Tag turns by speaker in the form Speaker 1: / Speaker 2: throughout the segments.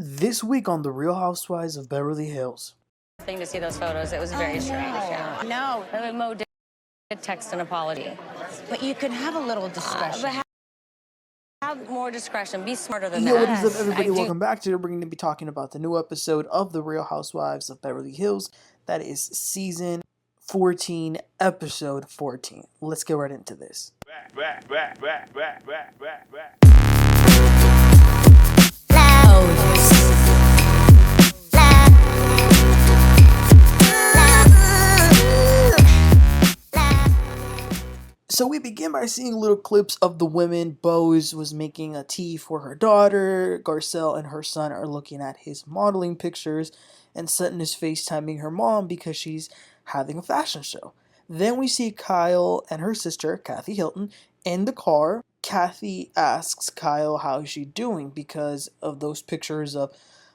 Speaker 1: This week on The Real Housewives of Beverly Hills.
Speaker 2: Thing to see those photos, it was very strange. Yeah.
Speaker 3: No.
Speaker 2: Mo did text an apology.
Speaker 3: But you can have a little discretion.
Speaker 2: But have more discretion. Be smarter than
Speaker 1: Yo,
Speaker 2: that.
Speaker 1: what is up, everybody? Welcome back. Today we're going to be talking about the new episode of The Real Housewives of Beverly Hills. That is season 14, episode 14. Let's get right into this. So we begin by seeing little clips of the women. Boz was making a tea for her daughter. Garcelle and her son are looking at his modeling pictures. And Sutton is FaceTiming her mom because she's having a fashion show. Then we see Kyle and her sister, Kathy Hilton, in the car. Kathy asks Kyle how is she doing because of those pictures of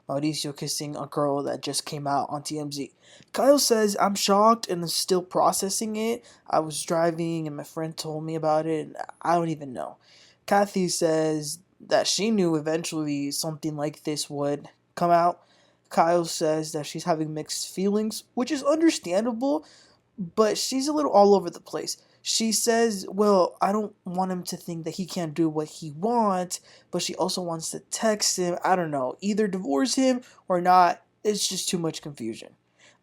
Speaker 1: Mauricio kissing a girl that just came out on TMZ. Kyle says, I'm shocked and still processing it. I was driving and my friend told me about it and I don't even know. Kathy says that she knew eventually something like this would come out. Kyle says that she's having mixed feelings, which is understandable, but she's a little all over the place. She says, well, I don't want him to think that he can't do what he wants, but she also wants to text him. I don't know, either divorce him or not. It's just too much confusion.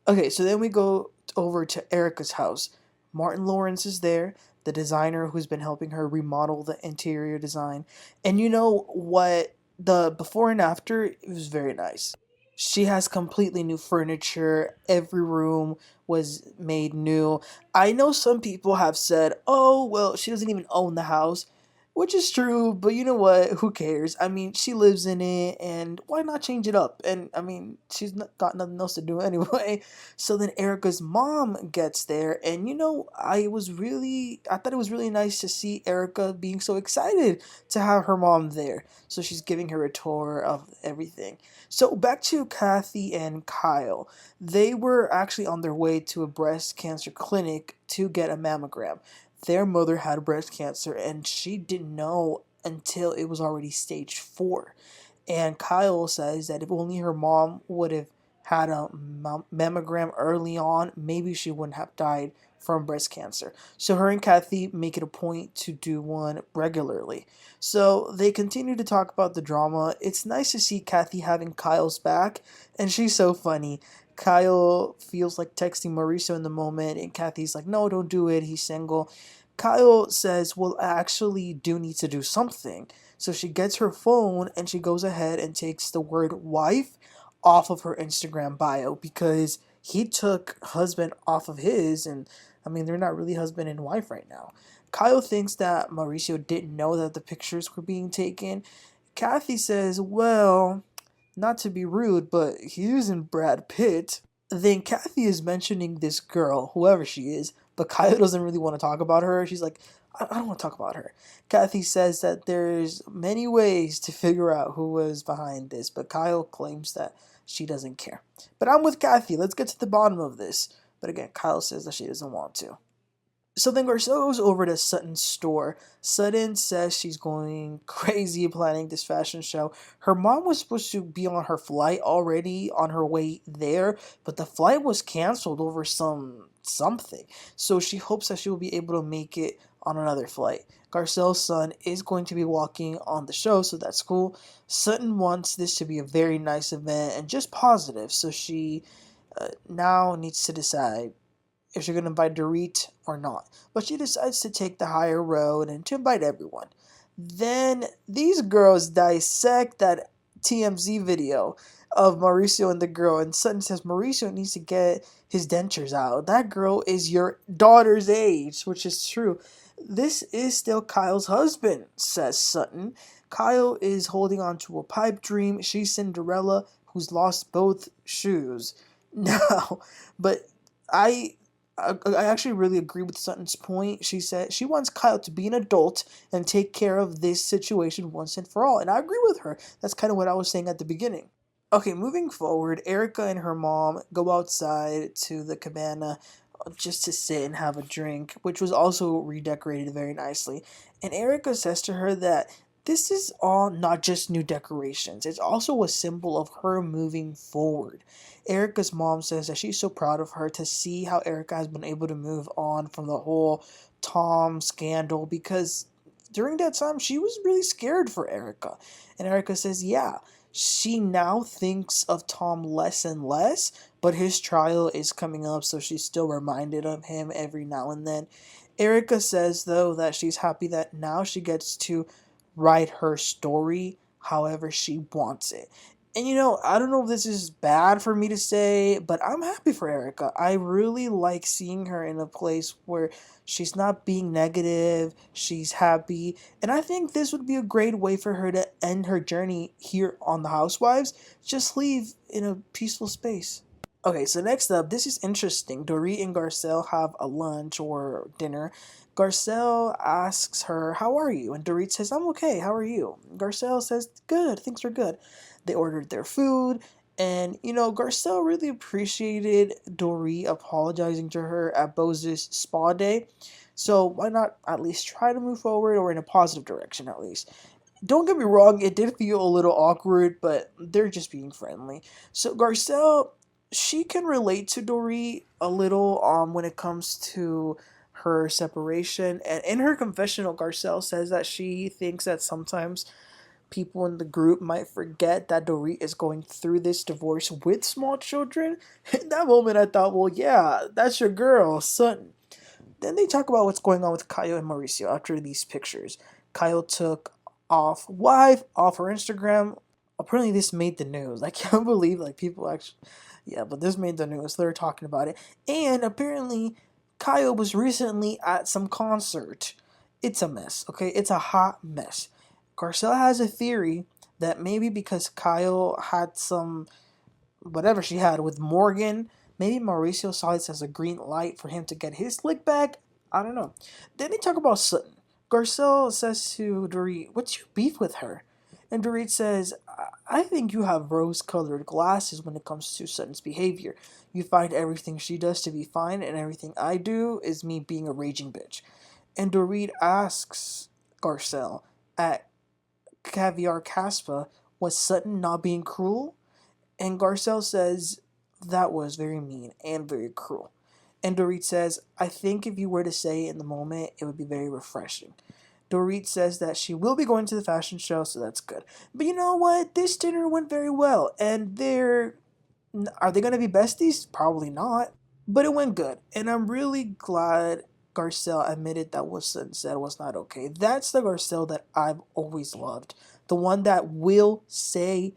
Speaker 1: Okay, so then we go over to Erika's house. Martin Lawrence is there, the designer who's been helping her remodel the interior design. And you know what? The before and after, it was very nice. She has completely new furniture. Every room was made new. I know some people have said, oh, well, she doesn't even own the house, which is true, but you know what? Who cares? I mean, she lives in it, and why not change it up? And, I mean, she's not got nothing else to do anyway. So then Erika's mom gets there, and, you know, I thought it was really nice to see Erika being so excited to have her mom there. So she's giving her a tour of everything. So back to Kathy and Kyle. They were actually on their way to a breast cancer clinic to get a mammogram. Their mother had breast cancer and she didn't know until it was already stage 4. And Kyle says that if only her mom would have had a mammogram early on, maybe she wouldn't have died from breast cancer. So her and Kathy make it a point to do one regularly. So they continue to talk about the drama. It's nice to see Kathy having Kyle's back, and she's so funny. Kyle feels like texting Mauricio in the moment, and Kathy's like, no, don't do it. He's single. Kyle says, well, I actually do need to do something. So she gets her phone and she goes ahead and takes the word wife off of her Instagram bio because he took husband off of his, and I mean, they're not really husband and wife right now. Kyle thinks that Mauricio didn't know that the pictures were being taken. Kathy says, well, not to be rude, but he isn't Brad Pitt. Then Kathy is mentioning this girl, whoever she is, but Kyle doesn't really want to talk about her. She's like, I don't want to talk about her. Kathy says that there's many ways to figure out who was behind this, but Kyle claims that she doesn't care. But I'm with Kathy. Let's get to the bottom of this. But again, Kyle says that she doesn't want to. So then Garcelle goes over to Sutton's store. Sutton says she's going crazy planning this fashion show. Her mom was supposed to be on her flight already on her way there, but the flight was canceled over something. So she hopes that she will be able to make it on another flight. Garcelle's son is going to be walking on the show, so that's cool. Sutton wants this to be a very nice event and just positive, so she now needs to decide if she's going to invite Dorit or not. But she decides to take the higher road and to invite everyone. Then these girls dissect that TMZ video of Mauricio and the girl, and Sutton says Mauricio needs to get his dentures out. That girl is your daughter's age, which is true. This is still Kyle's husband, says Sutton. Kyle is holding on to a pipe dream. She's Cinderella, who's lost both shoes. Now, but I actually really agree with Sutton's point. She said she wants Kyle to be an adult and take care of this situation once and for all. And I agree with her. That's kind of what I was saying at the beginning. Okay, moving forward, Erika and her mom go outside to the cabana just to sit and have a drink, which was also redecorated very nicely. And Erika says to her that This is all not just new decorations, it's also a symbol of her moving forward. Erika's mom says that she's so proud of her to see how Erika has been able to move on from the whole Tom scandal because during that time she was really scared for Erika. And Erika says, yeah, she now thinks of Tom less and less, but his trial is coming up, so she's still reminded of him every now and then. Erika says, though, that she's happy that now she gets to write her story however she wants it. And I don't know if this is bad for me to say, but I'm happy for Erika. I really like seeing her in a place where she's not being negative, she's happy, and I think this would be a great way for her to end her journey here on The Housewives. Just leave in a peaceful space. Okay, so next up, this is interesting. Dorit and Garcelle have a lunch or dinner. Garcelle asks her, "How are you?" And Dorit says, "I'm okay. How are you?" Garcelle says, "Good. Things are good." They ordered their food, and Garcelle really appreciated Dorit apologizing to her at Bose's spa day. So why not at least try to move forward or in a positive direction at least? Don't get me wrong, it did feel a little awkward, but they're just being friendly. So Garcelle, she can relate to Dorit a little when it comes to her separation. And in her confessional, Garcelle says that she thinks that sometimes people in the group might forget that Dorit is going through this divorce with small children. In that moment, I thought, well, yeah, that's your girl, Sutton. Then they talk about what's going on with Kyle and Mauricio after these pictures. Kyle took off wife off her Instagram. Apparently, this made the news. I can't believe people actually. Yeah, but this made the news. They're talking about it, and apparently, Kyle was recently at some concert. It's a mess. Okay, it's a hot mess. Garcelle has a theory that maybe because Kyle had some whatever she had with Morgan. Maybe Mauricio saw this as a green light for him to get his lick back. I don't know. Then they talk about Sutton. Garcelle says to Dorit, "What's your beef with her?" And Dorit says, "I think you have rose-colored glasses when it comes to Sutton's behavior. You find everything she does to be fine, and everything I do is me being a raging bitch." And Dorit asks Garcelle, at Caviar Caspa, was Sutton not being cruel? And Garcelle says, "That was very mean and very cruel." And Dorit says, "I think if you were to say it in the moment, it would be very refreshing." Dorit says that she will be going to the fashion show, so that's good. But you know what? This dinner went very well. And are they going to be besties? Probably not. But it went good. And I'm really glad Garcelle admitted that what Sutton said was not okay. That's the Garcelle that I've always loved. The one that will say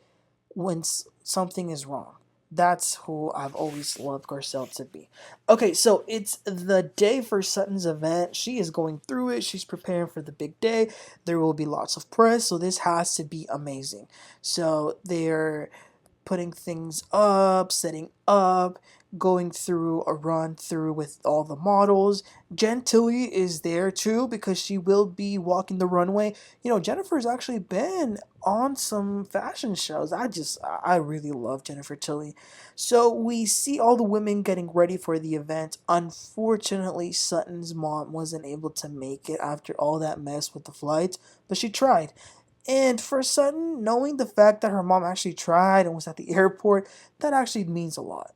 Speaker 1: when something is wrong. That's who I've always loved Garcelle to be. Okay, so it's the day for Sutton's event. She is going through it. She's preparing for the big day. There will be lots of press, so this has to be amazing. So they're putting things up, setting up, going through a run through with all the models. Jen Tilly is there too because she will be walking the runway. Jennifer's actually been on some fashion shows. I really love Jennifer Tilly. So we see all the women getting ready for the event. Unfortunately, Sutton's mom wasn't able to make it after all that mess with the flights, but she tried. And for Sutton, knowing the fact that her mom actually tried and was at the airport, that actually means a lot.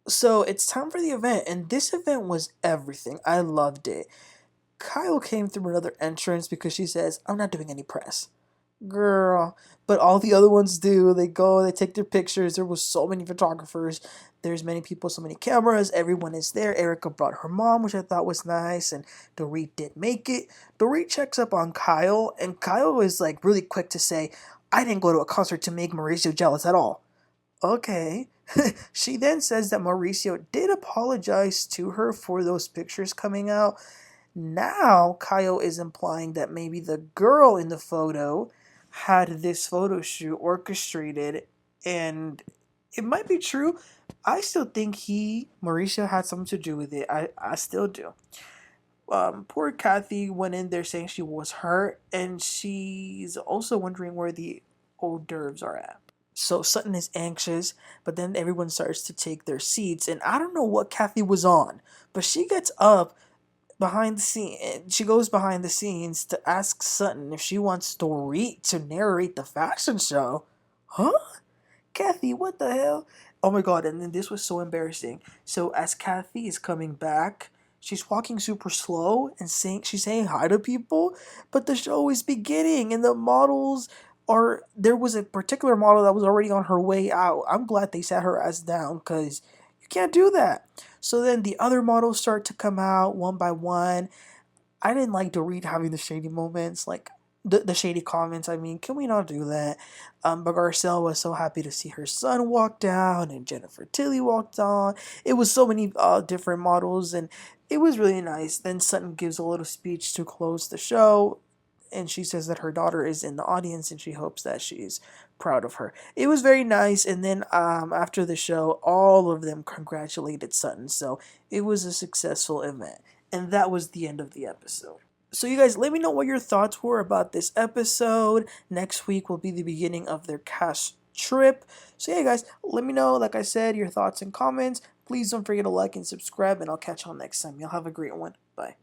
Speaker 1: So it's time for the event, and this event was everything. I loved it. Kyle came through another entrance because she says, "I'm not doing any press." Girl. But all the other ones do. They go, they take their pictures. There was so many photographers. There's many people, so many cameras. Everyone is there. Erika brought her mom, which I thought was nice. And Dorit did make it. Dorit checks up on Kyle. And Kyle is really quick to say, "I didn't go to a concert to make Mauricio jealous at all." Okay. She then says that Mauricio did apologize to her for those pictures coming out. Now, Kyle is implying that maybe the girl in the photo had this photo shoot orchestrated, and it might be true. I still think Mauricio, had something to do with it. I still do. Poor Kathy went in there saying she was hurt, and she's also wondering where the hors d'oeuvres are at. So Sutton is anxious, but then everyone starts to take their seats, and I don't know what Kathy was on, but she gets up behind the scene. She goes behind the scenes to ask Sutton if she wants Dorit to narrate the fashion show. Huh? Kathy, what the hell? Oh my god, and then this was so embarrassing. So as Kathy is coming back, she's walking super slow and she's saying hi to people, but the show is beginning and the models are there was a particular model that was already on her way out. I'm glad they sat her ass down because you can't do that. So then the other models start to come out one by one. I didn't like Dorit having the shady moments, like the shady comments. I mean, can we not do that? But Garcelle was so happy to see her son walk down and Jennifer Tilly walked on. It was so many different models and it was really nice. Then Sutton gives a little speech to close the show and she says that her daughter is in the audience and she hopes that she's proud of her. It was very nice. And then after the show, all of them congratulated Sutton. So it was a successful event. And that was the end of the episode. So you guys, let me know what your thoughts were about this episode. Next week will be the beginning of their cast trip. So yeah, guys, let me know, like I said, your thoughts and comments. Please don't forget to like and subscribe, and I'll catch y'all next time. Y'all have a great one. Bye.